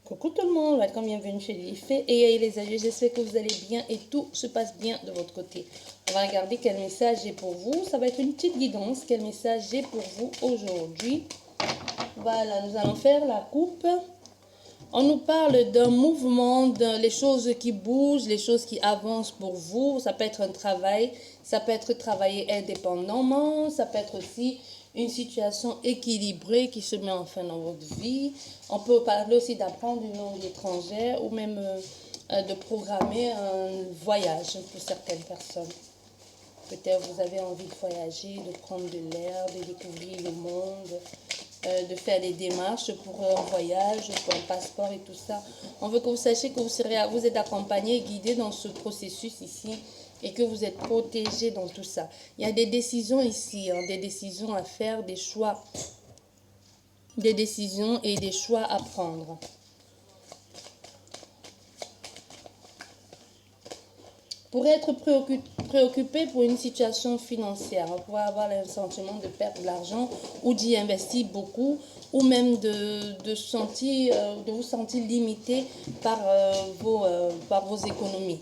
Coucou tout le monde, welcome, bienvenue chez Lily Fée et les amis, j'espère que vous allez bien et tout se passe bien de votre côté. On va regarder quel message j'ai pour vous, ça va être une petite guidance, quel message j'ai pour vous aujourd'hui. Voilà, nous allons faire la coupe. On nous parle d'un mouvement, les choses qui bougent, les choses qui avancent pour vous. Ça peut être un travail, ça peut être travailler indépendamment, ça peut être aussi une situation équilibrée qui se met enfin dans votre vie. On peut parler aussi d'apprendre une langue étrangère ou même de programmer un voyage pour certaines personnes. Peut-être vous avez envie de voyager, de prendre de l'air, de découvrir le monde, de faire des démarches pour un voyage, pour un passeport et tout ça. On veut que vous sachiez que vous êtes accompagné et guidé dans ce processus ici et que vous êtes protégé dans tout ça. Il y a des décisions ici, des décisions à faire, des choix, des décisions et des choix à prendre. Pour être préoccupé pour une situation financière, vous pouvez avoir le sentiment de perdre de l'argent ou d'y investir beaucoup, ou même de vous sentir limité par vos économies.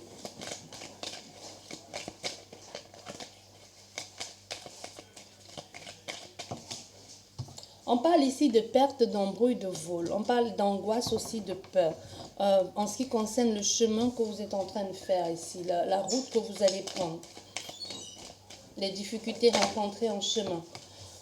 On parle ici de perte, d'embrouille, de vol. On parle d'angoisse aussi, de peur. En ce qui concerne le chemin que vous êtes en train de faire ici, la route que vous allez prendre, les difficultés rencontrées en chemin.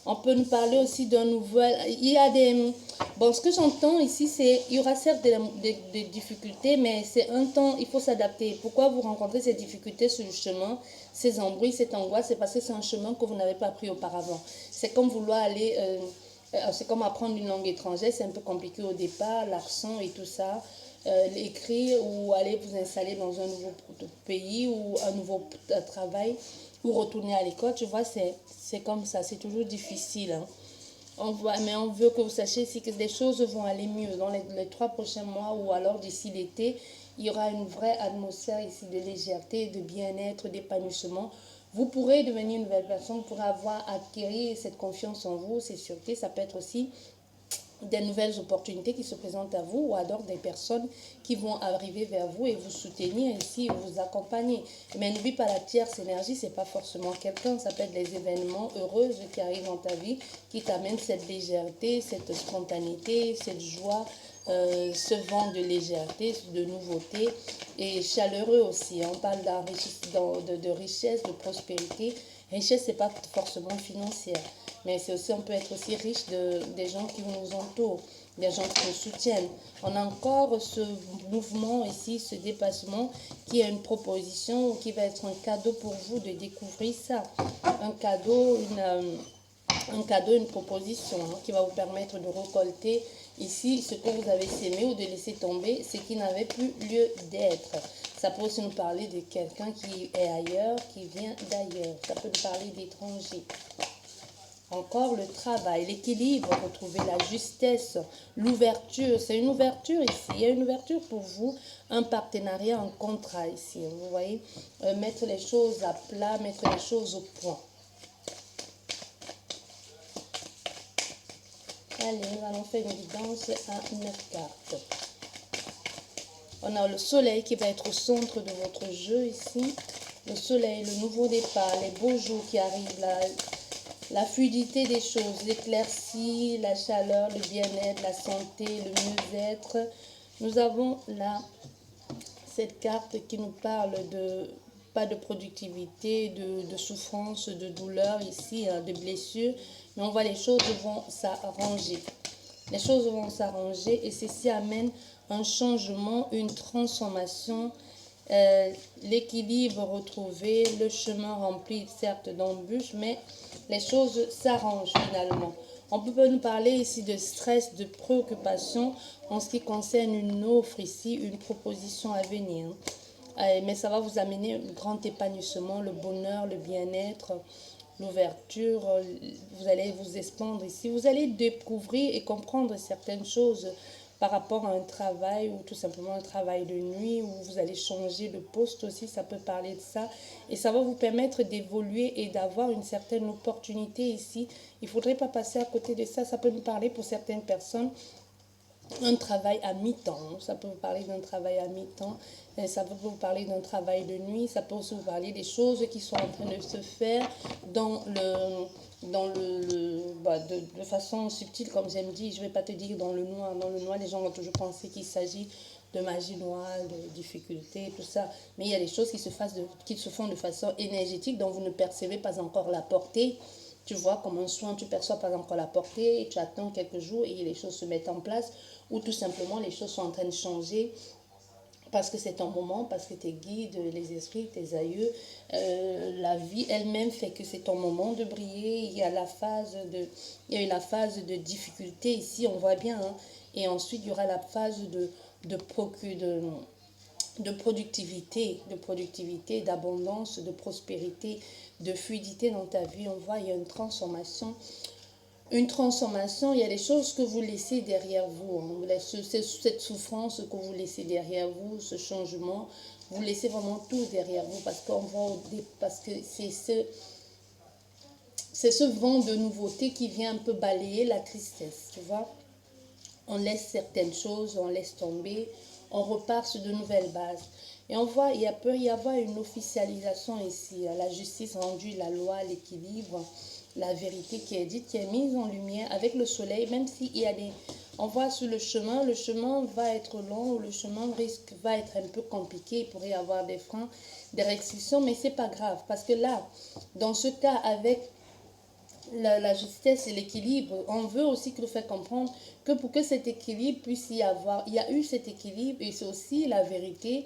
On peut nous parler aussi d'un nouvel... Il y a des... Bon, ce que j'entends ici, c'est... Il y aura certes des difficultés, mais c'est un temps, il faut s'adapter. Pourquoi vous rencontrez ces difficultés sur le chemin, ces embrouilles, cette angoisse? C'est parce que c'est un chemin que vous n'avez pas pris auparavant. C'est comme vouloir aller... c'est comme apprendre une langue étrangère, c'est un peu compliqué au départ, l'accent et tout ça. L'écrire ou aller vous installer dans un nouveau pays ou un nouveau travail ou retourner à l'école, tu vois, c'est comme ça, c'est toujours difficile. Hein. Mais on veut que vous sachiez ici que les choses vont aller mieux dans les 3 prochains mois ou alors d'ici l'été. Il y aura une vraie atmosphère ici de légèreté, de bien-être, d'épanouissement. Vous pourrez devenir une nouvelle personne, vous pourrez avoir acquis cette confiance en vous, cette sûreté. Ça peut être aussi des nouvelles opportunités qui se présentent à vous ou alors des personnes qui vont arriver vers vous et vous soutenir ici, vous accompagner. Mais n'oublie pas la tierce énergie, c'est pas forcément quelqu'un, ça peut être des événements heureux qui arrivent dans ta vie, qui t'amènent cette légèreté, cette spontanéité, cette joie, ce vent de légèreté, de nouveauté et chaleureux aussi. On parle de richesse, de prospérité. Richesse, c'est pas forcément financière. Mais c'est aussi, on peut être aussi riche des gens qui nous entourent, des gens qui nous soutiennent. On a encore ce mouvement ici, ce dépassement, qui est une proposition, qui va être un cadeau pour vous de découvrir ça. Un cadeau, une proposition qui va vous permettre de récolter ici ce que vous avez sémé ou de laisser tomber ce qui n'avait plus lieu d'être. Ça peut aussi nous parler de quelqu'un qui est ailleurs, qui vient d'ailleurs. Ça peut nous parler d'étrangers. Encore le travail, l'équilibre, retrouver la justesse, l'ouverture. C'est une ouverture ici. Il y a une ouverture pour vous, un partenariat, un contrat ici. Vous voyez, mettre les choses à plat, mettre les choses au point. Allez, nous allons faire une guidance à 9 cartes. On a le soleil qui va être au centre de votre jeu ici. Le soleil, le nouveau départ, les beaux jours qui arrivent, la fluidité des choses, l'éclaircie, la chaleur, le bien-être, la santé, le mieux-être. Nous avons là cette carte qui nous parle de pas de productivité, de souffrance, de douleur ici, de blessures. Mais on voit les choses vont s'arranger. Les choses vont s'arranger et ceci amène un changement, une transformation, l'équilibre retrouvé, le chemin rempli certes d'embûches, mais les choses s'arrangent finalement. On peut nous parler ici de stress, de préoccupation en ce qui concerne une offre ici, une proposition à venir. Mais ça va vous amener un grand épanouissement, le bonheur, le bien-être, l'ouverture. Vous allez vous expandre ici. Vous allez découvrir et comprendre certaines choses par rapport à un travail ou tout simplement un travail de nuit où vous allez changer de poste aussi, ça peut parler de ça. Et ça va vous permettre d'évoluer et d'avoir une certaine opportunité ici. Il ne faudrait pas passer à côté de ça. Ça peut nous parler pour certaines personnes un travail à mi-temps. Ça peut vous parler d'un travail à mi-temps. Ça peut vous parler d'un travail de nuit. Ça peut aussi vous parler des choses qui sont en train de se faire dans de façon subtile, comme j'aime dire. Je ne vais pas te dire dans le noir. Dans le noir, les gens vont toujours penser qu'il s'agit de magie noire, de difficultés, tout ça. Mais il y a des choses qui se font de façon énergétique dont vous ne percevez pas encore la portée. Tu vois, comme un soin, tu ne perçois pas encore la portée, et tu attends quelques jours et les choses se mettent en place, ou tout simplement les choses sont en train de changer parce que c'est ton moment, parce que tes guides, les esprits, tes aïeux, la vie elle-même fait que c'est ton moment de briller. Il y a eu la phase de difficulté ici, on voit bien, hein. Et ensuite il y aura la phase de, procu- de productivité, d'abondance, de prospérité, de fluidité dans ta vie. On voit, il y a une transformation. Une transformation, il y a des choses que vous laissez derrière vous, hein. Cette souffrance que vous laissez derrière vous, ce changement, vous laissez vraiment tout derrière vous parce qu'on voit, parce que c'est ce vent de nouveauté qui vient un peu balayer la tristesse, tu vois. On laisse certaines choses, on laisse tomber, on repart sur de nouvelles bases. Et on voit, peut y avoir une officialisation ici, la justice rendue, la loi, l'équilibre, la vérité qui est dite, qui est mise en lumière avec le soleil, même s'il y a des... On voit sur le chemin va être long, va être un peu compliqué, il pourrait y avoir des freins, des restrictions, mais c'est pas grave, parce que là, dans ce cas, avec la justesse et l'équilibre, on veut aussi nous faire comprendre que pour que cet équilibre puisse y avoir, il y a eu cet équilibre et c'est aussi la vérité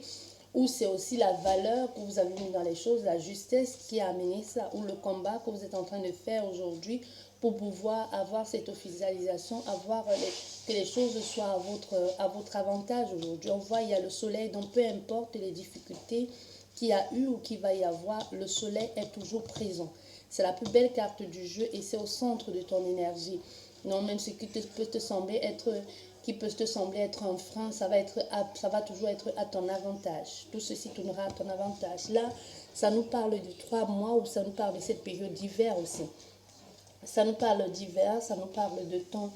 ou c'est aussi la valeur que vous avez mis dans les choses, la justesse qui a amené ça, ou le combat que vous êtes en train de faire aujourd'hui pour pouvoir avoir cette officialisation, que les choses soient à votre avantage aujourd'hui. On voit, il y a le soleil, donc peu importe les difficultés qu'il y a eu ou qu'il va y avoir, le soleil est toujours présent. C'est la plus belle carte du jeu et c'est au centre de ton énergie. Non, même ce qui peut te sembler être un frein, ça va toujours être à ton avantage. Tout ceci tournera à ton avantage. Là, ça nous parle de 3 mois ou ça nous parle de cette période d'hiver aussi. Ça nous parle d'hiver, ça nous parle de temps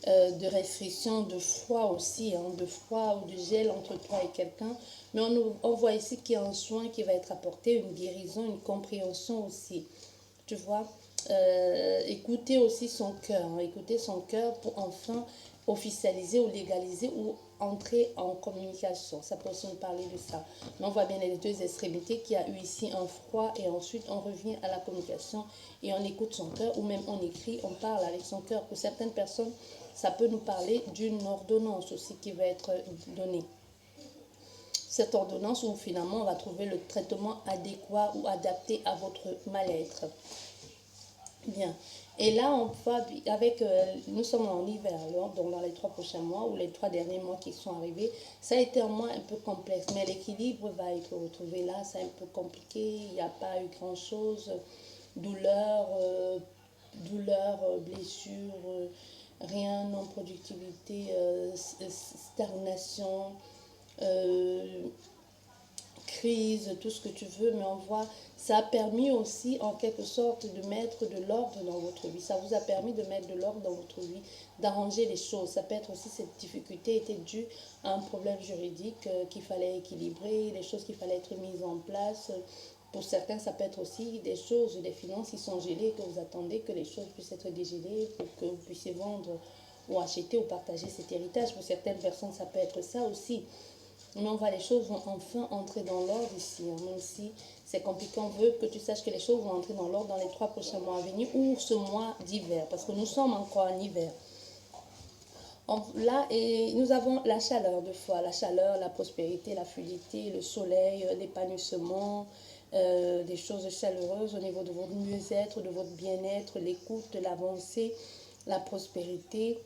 de restriction, de froid aussi, hein, de froid ou de gel entre toi et quelqu'un. Mais on voit ici qu'il y a un soin qui va être apporté, une guérison, une compréhension aussi. Tu vois, écouter aussi son cœur, hein, écouter son cœur pour enfin officialiser ou légaliser ou entrer en communication. Ça peut aussi nous parler de ça. Mais on voit bien les deux extrémités qu'il y a eu ici un froid et ensuite on revient à la communication et on écoute son cœur ou même on écrit, on parle avec son cœur. Pour certaines personnes, ça peut nous parler d'une ordonnance aussi qui va être donnée. Cette ordonnance où finalement on va trouver le traitement adéquat ou adapté à votre mal-être. Bien. Et là, nous sommes en hiver, alors, donc dans les 3 prochains mois ou les 3 derniers mois qui sont arrivés, ça a été un mois un peu complexe, mais l'équilibre va être retrouvé là, c'est un peu compliqué, il n'y a pas eu grand-chose, douleur, blessure, rien, non-productivité, stagnation, euh, crise, tout ce que tu veux, mais on voit, ça a permis aussi en quelque sorte de mettre de l'ordre dans votre vie. Ça vous a permis de mettre de l'ordre dans votre vie, d'arranger les choses. Ça peut être aussi cette difficulté était due à un problème juridique qu'il fallait équilibrer, des choses qu'il fallait être mises en place. Pour certains, ça peut être aussi des choses, des finances qui sont gelées, que vous attendez que les choses puissent être dégélées pour que vous puissiez vendre ou acheter ou partager cet héritage. Pour certaines personnes, ça peut être ça aussi. Mais on voit les choses vont enfin entrer dans l'ordre ici, hein, même si c'est compliqué. On veut que tu saches que les choses vont entrer dans l'ordre dans les 3 prochains mois à venir ou ce mois d'hiver, parce que nous sommes encore en hiver. Là, et nous avons la chaleur de foi, la chaleur, la prospérité, la fluidité, le soleil, l'épanouissement, des choses chaleureuses au niveau de votre mieux-être, de votre bien-être, l'écoute, l'avancée, la prospérité,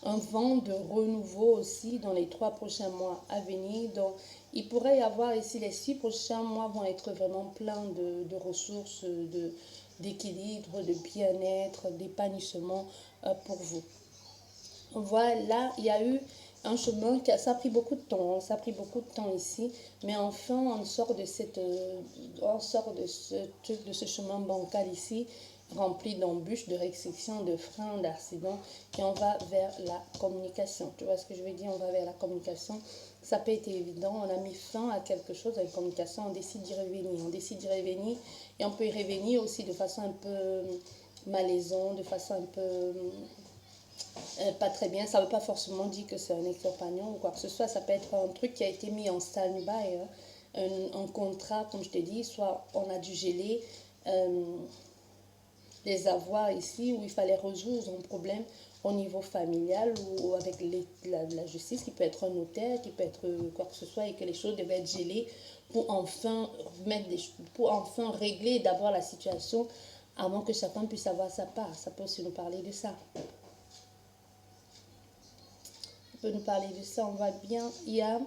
un vent de renouveau aussi dans les 3 prochains mois à venir. Donc, il pourrait y avoir ici, les 6 prochains mois vont être vraiment pleins de ressources, d'équilibre, de bien-être, d'épanouissement pour vous. On voit là, il y a eu un chemin, ça a pris beaucoup de temps, hein, ça a pris beaucoup de temps ici, mais enfin on sort de ce truc, de ce chemin bancal ici, rempli d'embûches, de restrictions, de freins, d'accidents, et on va vers la communication. Tu vois ce que je veux dire? On va vers la communication. Ça peut être évident, on a mis fin à quelque chose, à une communication, on décide d'y revenir. On décide d'y revenir, et on peut y revenir aussi de façon un peu malaisante, de façon un peu pas très bien. Ça ne veut pas forcément dire que c'est un ex-compagnon ou quoi que ce soit. Ça peut être un truc qui a été mis en stand-by, hein. Un contrat, comme je t'ai dit, soit on a dû geler les avoirs ici, où il fallait résoudre un problème au niveau familial ou avec la justice, qui peut être un notaire, qui peut être quoi que ce soit, et que les choses devaient être gelées pour enfin, pour enfin régler d'abord la situation avant que chacun puisse avoir sa part. Ça peut aussi nous parler de ça. Nous parler de ça, on va bien. Il y a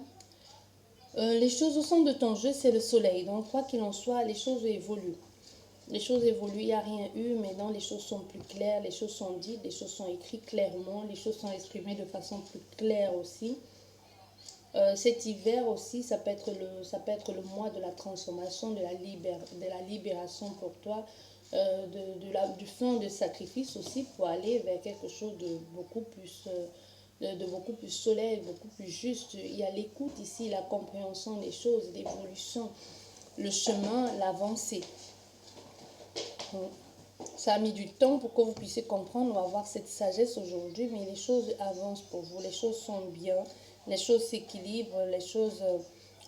les choses au centre de ton jeu, c'est le soleil. Donc, quoi qu'il en soit, les choses évoluent. Les choses évoluent, il n'y a rien eu, maintenant les choses sont plus claires, les choses sont dites, les choses sont écrites clairement, les choses sont exprimées de façon plus claire aussi. Cet hiver aussi, ça peut être le mois de la transformation, de la libération pour toi, du fin de sacrifice aussi, pour aller vers quelque chose de beaucoup plus de beaucoup plus solaire, beaucoup plus juste. Il y a l'écoute ici, la compréhension des choses, l'évolution, le chemin, l'avancée. Ça a mis du temps pour que vous puissiez comprendre ou avoir cette sagesse aujourd'hui, mais les choses avancent pour vous, les choses sont bien, les choses s'équilibrent, les choses...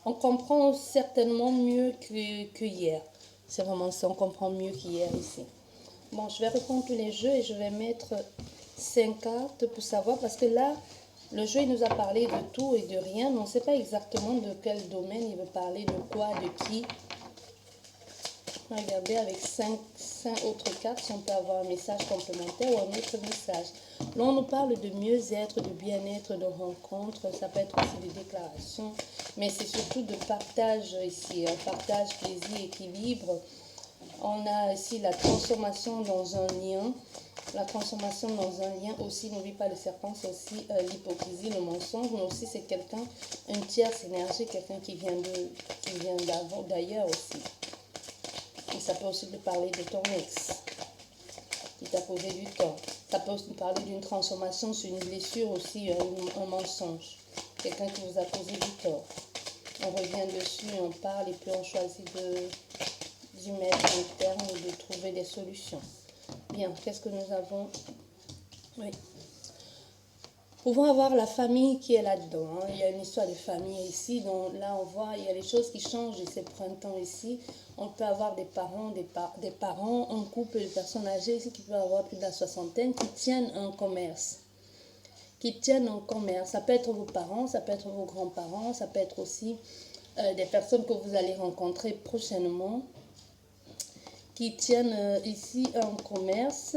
on comprend certainement mieux que hier. C'est vraiment ça, on comprend mieux qu'hier ici. Bon, je vais reprendre tous les jeux et je vais mettre 5 cartes pour savoir, parce que là, le jeu, il nous a parlé de tout et de rien, mais on ne sait pas exactement de quel domaine il veut parler, de quoi, de qui. Regardez avec 5 autres cartes si on peut avoir un message complémentaire ou un autre message. Là, on nous parle de mieux-être, de bien-être, de rencontres. Ça peut être aussi des déclarations, mais c'est surtout de partage ici. Partage, plaisir, équilibre. On a ici la transformation dans un lien. La transformation dans un lien aussi, n'oublie pas le serpent, c'est aussi l'hypocrisie, le mensonge, mais aussi c'est quelqu'un, une tierce énergie, quelqu'un qui vient d'ailleurs aussi. Et ça peut aussi te parler de ton ex qui t'a causé du tort. Ça peut aussi te parler d'une transformation sur une blessure aussi, un mensonge. Quelqu'un qui vous a causé du tort. On revient dessus, on parle et puis on choisit d'y mettre un terme ou de trouver des solutions. Bien, qu'est-ce que nous avons? Oui. Pouvons avoir la famille qui est là-dedans. Hein. Il y a une histoire de famille ici. Donc là, on voit, il y a des choses qui changent. Et c'est printemps ici. On peut avoir des parents, un couple de personnes âgées ici qui peuvent avoir plus de la soixantaine, qui tiennent un commerce. Ça peut être vos parents, ça peut être vos grands-parents, ça peut être aussi des personnes que vous allez rencontrer prochainement, qui tiennent ici un commerce.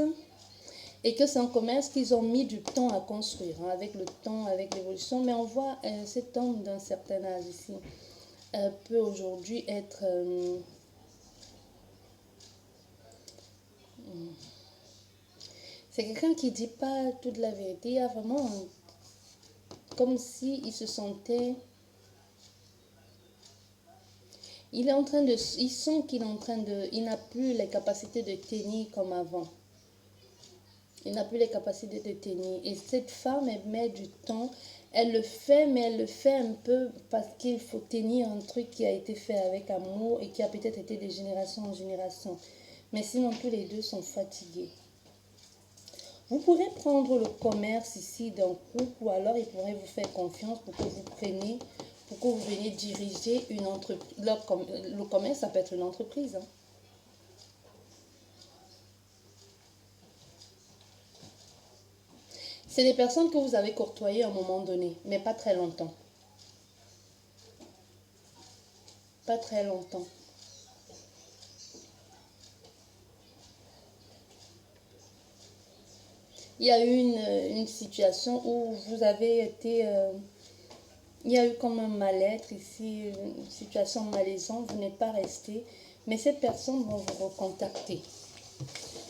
Et que c'est un commerce qu'ils ont mis du temps à construire, hein, avec le temps, avec l'évolution. Mais on voit cet homme d'un certain âge ici peut aujourd'hui être... c'est quelqu'un qui ne dit pas toute la vérité. Il y a vraiment comme s'il se sentait... Il sent qu'il est en train de... Il n'a plus les capacités de tenir comme avant. Il n'a plus les capacités de tenir. Et cette femme, elle met du temps. Elle le fait, mais elle le fait un peu parce qu'il faut tenir un truc qui a été fait avec amour et qui a peut-être été de génération en génération. Mais sinon, tous les deux sont fatigués. Vous pourrez prendre le commerce ici d'un couple ou alors il pourrait vous faire confiance pour que vous preniez, pour que vous veniez diriger une entreprise. Le commerce, ça peut être une entreprise, hein. C'est des personnes que vous avez courtoyées à un moment donné, mais pas très longtemps. Pas très longtemps. Il y a eu une situation où vous avez été... il y a eu comme un mal-être ici, une situation malaisante, vous n'êtes pas resté. Mais ces personnes vont vous recontacter.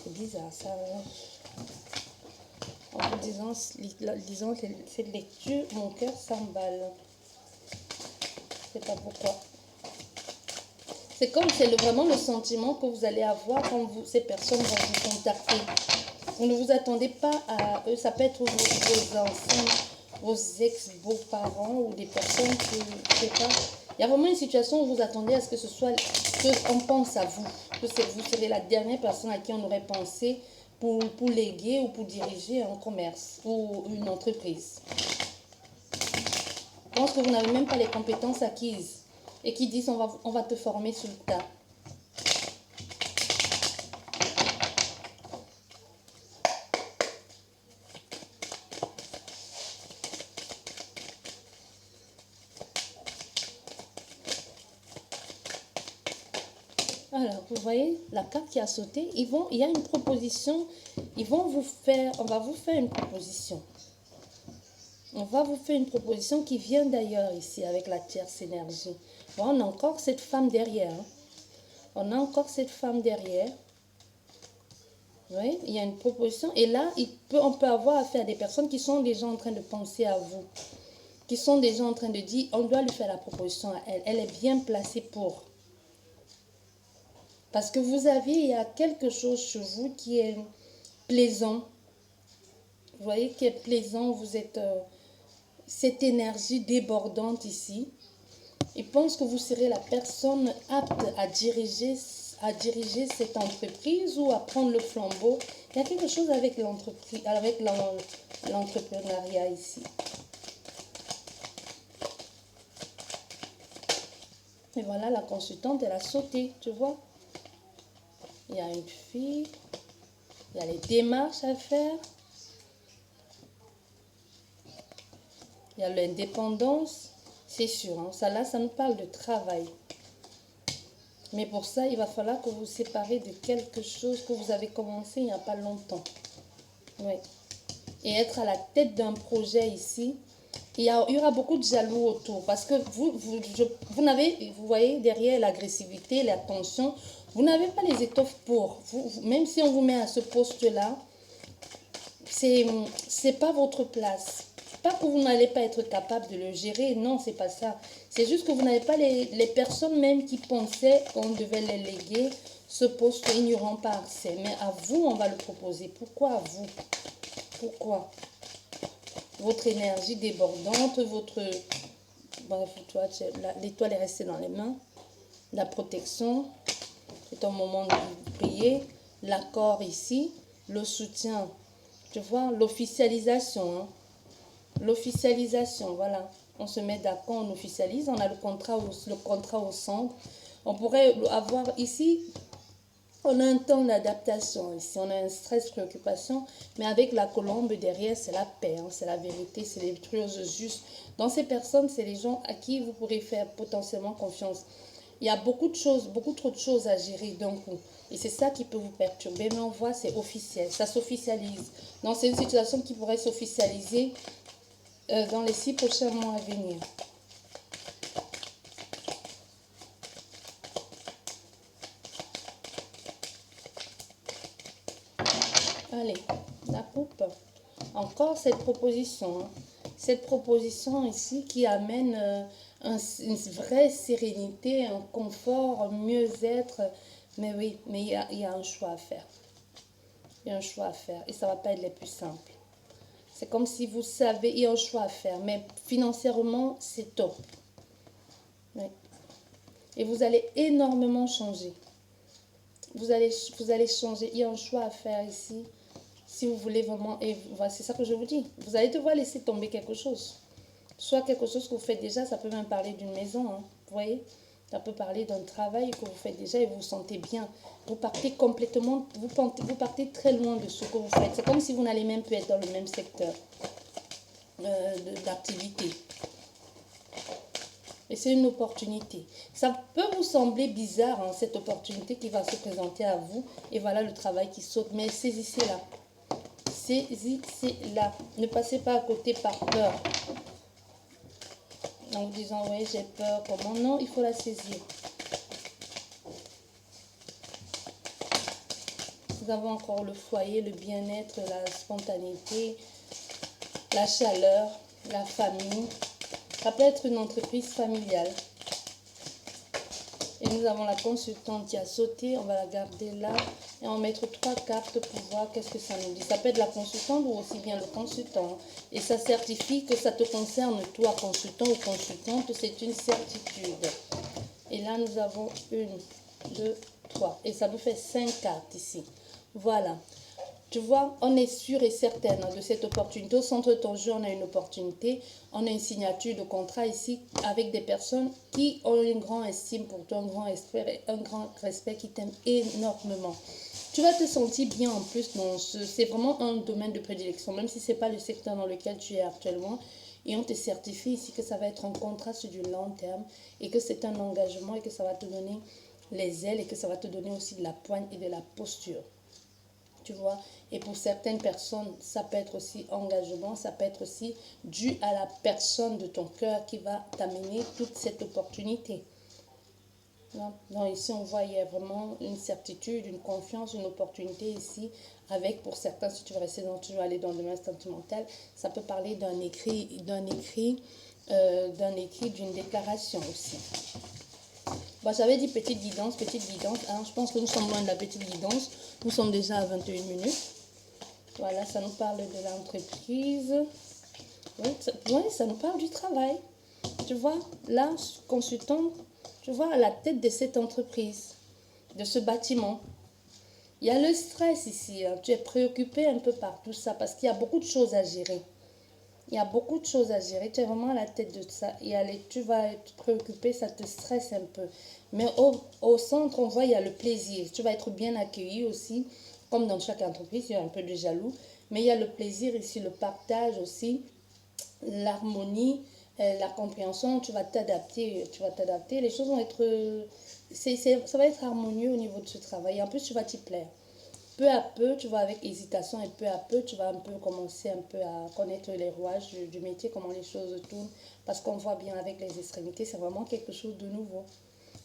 C'est bizarre ça. En vous disant cette lecture, mon cœur s'emballe. Je ne sais pas pourquoi. C'est comme, vraiment le sentiment que vous allez avoir quand ces personnes vont vous contacter. Vous ne vous attendez pas à eux. Ça peut être vos anciens, vos ex-beaux-parents ou des personnes que, je sais pas. Il y a vraiment une situation où vous attendez à ce que ce soit, qu'on pense à vous. Que vous serez la dernière personne à qui on aurait pensé pour léguer ou pour diriger un commerce ou une entreprise. Je pense que vous n'avez même pas les compétences acquises et qui disent on va te former sur le tas. Alors, vous voyez, la carte qui a sauté, il y a une proposition, on va vous faire une proposition. On va vous faire une proposition qui vient d'ailleurs ici avec la tierce énergie. Bon, on a encore cette femme derrière. Hein. On a encore cette femme derrière. Vous voyez, il y a une proposition. Et là, on peut avoir affaire à des personnes qui sont déjà en train de penser à vous. Qui sont déjà en train de dire, on doit lui faire la proposition à elle. Elle est bien placée pour. Parce que il y a quelque chose sur vous qui est plaisant. Vous voyez, qui est plaisant. Vous êtes cette énergie débordante ici. Il pense que vous serez la personne apte à diriger cette entreprise ou à prendre le flambeau. Il y a quelque chose avec l'entreprise, avec l'entrepreneuriat ici. Et voilà, la consultante, elle a sauté, tu vois. Il y a une fille, il y a les démarches à faire, il y a l'indépendance, c'est sûr. Hein, ça là, ça nous parle de travail. Mais pour ça, il va falloir que vous vous séparez de quelque chose que vous avez commencé il n'y a pas longtemps. Oui. Et être à la tête d'un projet ici, il y aura beaucoup de jaloux autour. Parce que vous voyez, derrière l'agressivité, la tension, vous n'avez pas les étoffes pour. Même si on vous met à ce poste-là, c'est pas votre place. Pas que vous n'allez pas être capable de le gérer, non, c'est pas ça. C'est juste que vous n'avez pas les personnes même qui pensaient qu'on devait les léguer ce poste, ils n'iront pas accès. Mais à vous, on va le proposer. Pourquoi à vous? Pourquoi? Votre énergie débordante, bref, toi, l'étoile est restée dans les mains. La protection, c'est un moment de prier. L'accord ici, le soutien, tu vois, l'officialisation. Hein. L'officialisation, voilà. On se met d'accord, on officialise. On a le contrat au centre. On pourrait avoir ici, on a un temps d'adaptation ici. On a un stress, préoccupation. Mais avec la colombe derrière, c'est la paix, hein, c'est la vérité, c'est les choses justes. Dans ces personnes, c'est les gens à qui vous pourrez faire potentiellement confiance. Il y a beaucoup trop de choses à gérer d'un coup. Et c'est ça qui peut vous perturber. Mais on voit, c'est officiel, ça s'officialise. Donc c'est une situation qui pourrait s'officialiser dans les 6 prochains mois à venir. Allez, la coupe. Encore cette proposition. Hein. Cette proposition ici qui amène une vraie sérénité, un confort, un mieux-être. Mais oui, mais il y a un choix à faire. Il y a un choix à faire. Et ça ne va pas être les plus simples. C'est comme si vous savez, il y a un choix à faire. Mais financièrement, c'est top. Oui. Et vous allez énormément changer. Vous allez changer. Il y a un choix à faire ici. Si vous voulez vraiment, et c'est ça que je vous dis, vous allez devoir laisser tomber quelque chose. Soit quelque chose que vous faites déjà, ça peut même parler d'une maison, hein, vous voyez. Ça peut parler d'un travail que vous faites déjà et vous vous sentez bien. Vous partez complètement, vous partez très loin de ce que vous faites. C'est comme si vous n'allez même plus être dans le même secteur d'activité. Et c'est une opportunité. Ça peut vous sembler bizarre, hein, cette opportunité qui va se présenter à vous. Et voilà le travail qui saute. Mais saisissez-la. Saisissez-la. Ne passez pas à côté par peur. En vous disant, oui, j'ai peur, comment? Non, il faut la saisir. Nous avons encore le foyer, le bien-être, la spontanéité, la chaleur, la famille. Ça peut être une entreprise familiale. Et nous avons la consultante qui a sauté. On va la garder là. Et on va mettre 3 cartes pour voir qu'est-ce que ça nous dit. Ça peut être la consultante ou aussi bien le consultant. Et ça certifie que ça te concerne, toi, consultant ou consultante. C'est une certitude. Et là, nous avons 1, 2, 3. Et ça nous fait 5 cartes ici. Voilà. Tu vois, on est sûr et certaine de cette opportunité. Au centre de ton jeu, on a une opportunité. On a une signature de contrat ici avec des personnes qui ont une grande estime pour toi, un grand respect qui t'aiment énormément. Tu vas te sentir bien en plus. C'est vraiment un domaine de prédilection, même si ce n'est pas le secteur dans lequel tu es actuellement. Et on te certifie ici que ça va être un contrat sur du long terme et que c'est un engagement et que ça va te donner les ailes et que ça va te donner aussi de la poigne et de la posture. Tu vois, et pour certaines personnes, ça peut être aussi engagement, ça peut être aussi dû à la personne de ton cœur qui va t'amener toute cette opportunité. Donc ici, on voit, il y a vraiment une certitude, une confiance, une opportunité ici, avec pour certains, si tu veux rester dans, tu veux aller dans le domaine sentimental, ça peut parler d'un écrit, d'une déclaration aussi. Bon, j'avais dit petite guidance, hein. Je pense que nous sommes loin de la petite guidance. Nous sommes déjà à 21 minutes. Voilà, ça nous parle de l'entreprise. Oui, ça nous parle du travail. Tu vois, là, consultant, tu vois, à la tête de cette entreprise, de ce bâtiment. Il y a le stress ici. Hein. Tu es préoccupé un peu par tout ça parce qu'il y a beaucoup de choses à gérer. Il y a beaucoup de choses à gérer. Tu es vraiment à la tête de ça. Et tu vas être préoccupé, ça te stresse un peu. Mais au centre, on voit, il y a le plaisir. Tu vas être bien accueilli aussi. Comme dans chaque entreprise, il y a un peu de jaloux. Mais il y a le plaisir ici, le partage aussi, l'harmonie, la compréhension. Tu vas t'adapter. Les choses vont être... ça va être harmonieux au niveau de ce travail. Et en plus, tu vas t'y plaire. Peu à peu, tu vois, avec hésitation et peu à peu, tu vas un peu commencer un peu à connaître les rouages du métier, comment les choses tournent. Parce qu'on voit bien avec les extrémités, c'est vraiment quelque chose de nouveau.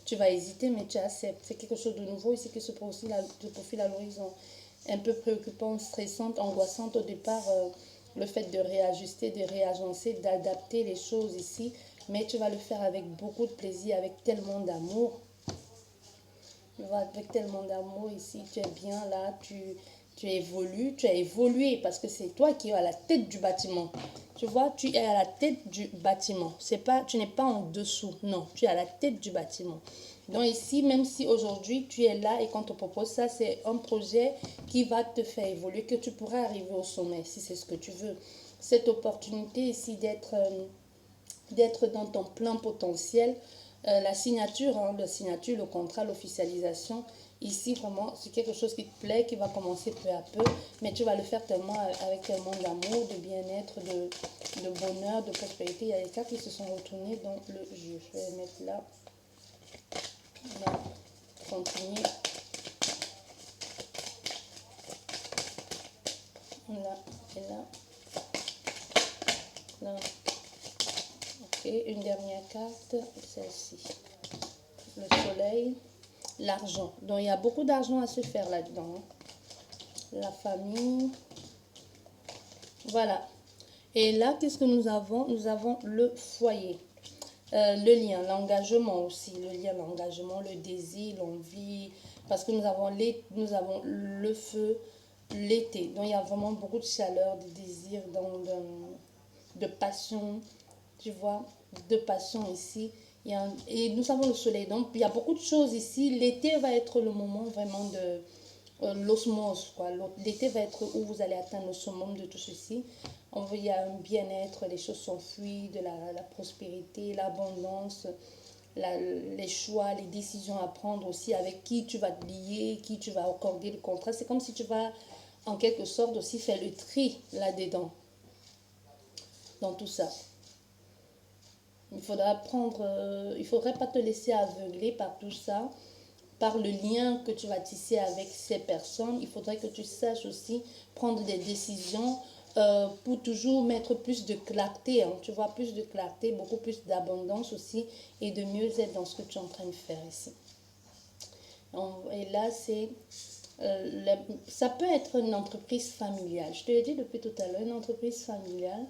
Tu vas hésiter, mais tu acceptes. C'est quelque chose de nouveau ici qui se profile à l'horizon. Un peu préoccupant, stressante, angoissante au départ, le fait de réajuster, de réagencer, d'adapter les choses ici. Mais tu vas le faire avec beaucoup de plaisir, avec tellement d'amour. Avec tellement d'amour ici, tu es bien là, tu évolues, tu as évolué parce que c'est toi qui es à la tête du bâtiment. Tu vois, tu es à la tête du bâtiment. C'est pas, tu n'es pas en dessous, non, tu es à la tête du bâtiment. Donc ici, même si aujourd'hui tu es là et qu'on te propose ça, c'est un projet qui va te faire évoluer, que tu pourras arriver au sommet si c'est ce que tu veux. Cette opportunité ici d'être dans ton plein potentiel, la signature, hein, le contrat, l'officialisation, ici vraiment c'est quelque chose qui te plaît, qui va commencer peu à peu, mais tu vas le faire tellement avec tellement d'amour, de bien-être, de bonheur, de prospérité. Il y a des cartes qui se sont retournées dans le jeu. Je vais les mettre là. Là, continuer. Là et là. Là. Ok, une dernière carte, celle-ci. Le soleil, l'argent. Donc, il y a beaucoup d'argent à se faire là-dedans. La famille. Voilà. Et là, qu'est-ce que nous avons? Nous avons le foyer. Le lien, l'engagement aussi. Le lien, l'engagement, le désir, l'envie. Parce que nous avons le feu, l'été. Donc, il y a vraiment beaucoup de chaleur, de désir, de passion. Tu vois, de passion ici. Et nous avons le soleil. Donc, il y a beaucoup de choses ici. L'été va être le moment vraiment de l'osmose. L'été va être où vous allez atteindre le summum de tout ceci. Il y a un bien-être, les choses sont fluides, la prospérité, l'abondance, les choix, les décisions à prendre aussi, avec qui tu vas te lier, qui tu vas accorder le contrat. C'est comme si tu vas, en quelque sorte, aussi faire le tri là-dedans, dans tout ça. Il faudrait pas te laisser aveugler par tout ça, par le lien que tu vas tisser avec ces personnes. Il faudrait que tu saches aussi prendre des décisions pour toujours mettre plus de clarté, hein, tu vois, plus de clarté, beaucoup plus d'abondance aussi et de mieux être dans ce que tu es en train de faire ici. Et là, ça peut être une entreprise familiale. Je te l'ai dit depuis tout à l'heure, une entreprise familiale.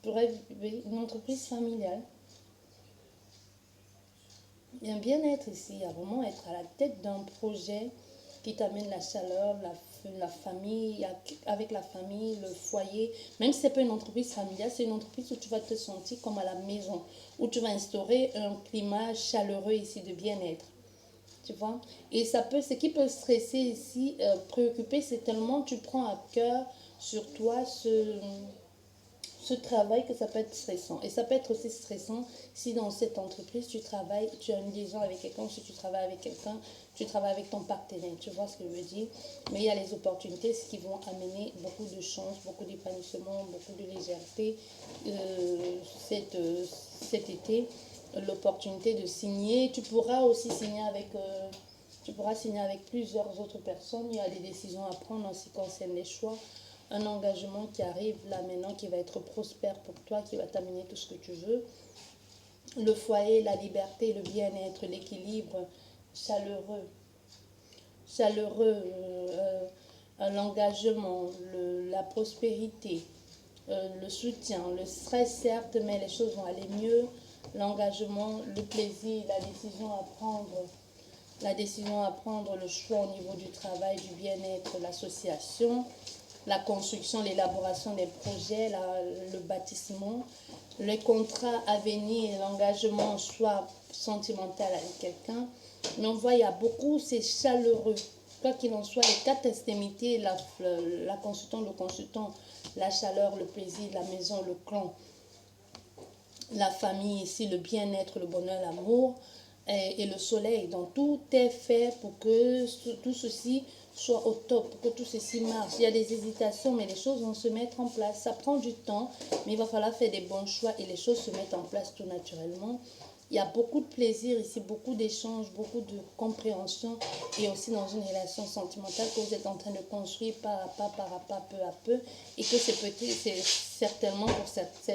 Bref, une entreprise familiale. Il y a un bien-être ici, il y a vraiment être à la tête d'un projet qui t'amène la chaleur, la famille, avec la famille, le foyer. Même si c'est pas une entreprise familiale, c'est une entreprise où tu vas te sentir comme à la maison, où tu vas instaurer un climat chaleureux ici de bien-être. Tu vois? Et ça peut, ce qui peut stresser ici, préoccuper, c'est tellement tu prends à cœur sur toi ce travail que ça peut être stressant. Et ça peut être aussi stressant si dans cette entreprise, tu travailles, tu as une liaison avec quelqu'un, si tu travailles avec quelqu'un, tu travailles avec ton partenaire. Tu vois ce que je veux dire? Mais il y a les opportunités, ce qui vont amener beaucoup de chance, beaucoup d'épanouissement, beaucoup de légèreté cette, euh, cet été. L'opportunité de signer. Tu pourras aussi signer avec... tu pourras signer avec plusieurs autres personnes. Il y a des décisions à prendre en ce qui concerne les choix. Un engagement qui arrive là maintenant, qui va être prospère pour toi, qui va t'amener tout ce que tu veux. Le foyer, la liberté, le bien-être, l'équilibre chaleureux, chaleureux, l'engagement, la prospérité, le soutien, le stress certes, mais les choses vont aller mieux. L'engagement, le plaisir, la décision à prendre, le choix au niveau du travail, du bien-être, l'association, la construction, l'élaboration des projets, le bâtissement, les contrats à venir, l'engagement soit sentimental avec quelqu'un. Mais on voit, il y a beaucoup, c'est chaleureux. Quoi qu'il en soit, les quatre extrémités, la consultant, le consultant, la chaleur, le plaisir, la maison, le clan, la famille ici, le bien-être, le bonheur, l'amour et le soleil. Donc tout est fait pour que tout ceci soit au top, pour que tout ceci marche. Il y a des hésitations, mais les choses vont se mettre en place. Ça prend du temps, mais il va falloir faire des bons choix et les choses se mettent en place tout naturellement. Il y a beaucoup de plaisir ici, beaucoup d'échanges, beaucoup de compréhension et aussi dans une relation sentimentale que vous êtes en train de construire pas à pas, peu à peu. Et que c'est petit, c'est certainement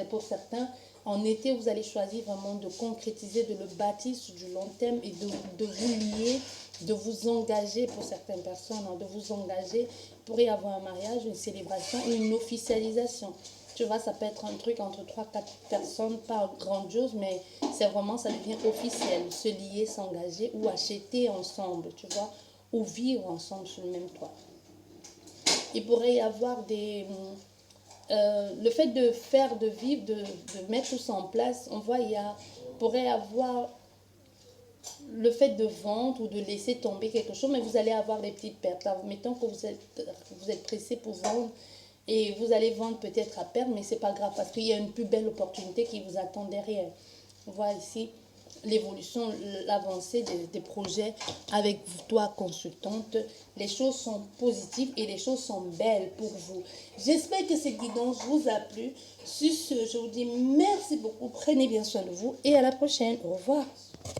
pour certains, en été, vous allez choisir vraiment de concrétiser, de le bâtir sur du long terme et de vous lier, de vous engager pour certaines personnes, hein, de vous engager. Il pourrait y avoir un mariage, une célébration, une officialisation. Tu vois, ça peut être un truc entre trois quatre personnes, pas grandiose, mais c'est vraiment, ça devient officiel. Se lier, s'engager ou acheter ensemble, tu vois, ou vivre ensemble sur le même toit. Il pourrait y avoir le fait de faire, de vivre, de mettre tout ça en place, on voit, pourrait avoir le fait de vendre ou de laisser tomber quelque chose, mais vous allez avoir des petites pertes. Là, mettons que vous êtes pressé pour vendre et vous allez vendre peut-être à perte, mais c'est pas grave parce qu'il y a une plus belle opportunité qui vous attend derrière. On voit ici l'évolution, l'avancée des projets avec toi, consultante. Les choses sont positives et les choses sont belles pour vous. J'espère que cette guidance vous a plu. Sur ce, je vous dis merci beaucoup. Prenez bien soin de vous et à la prochaine. Au revoir.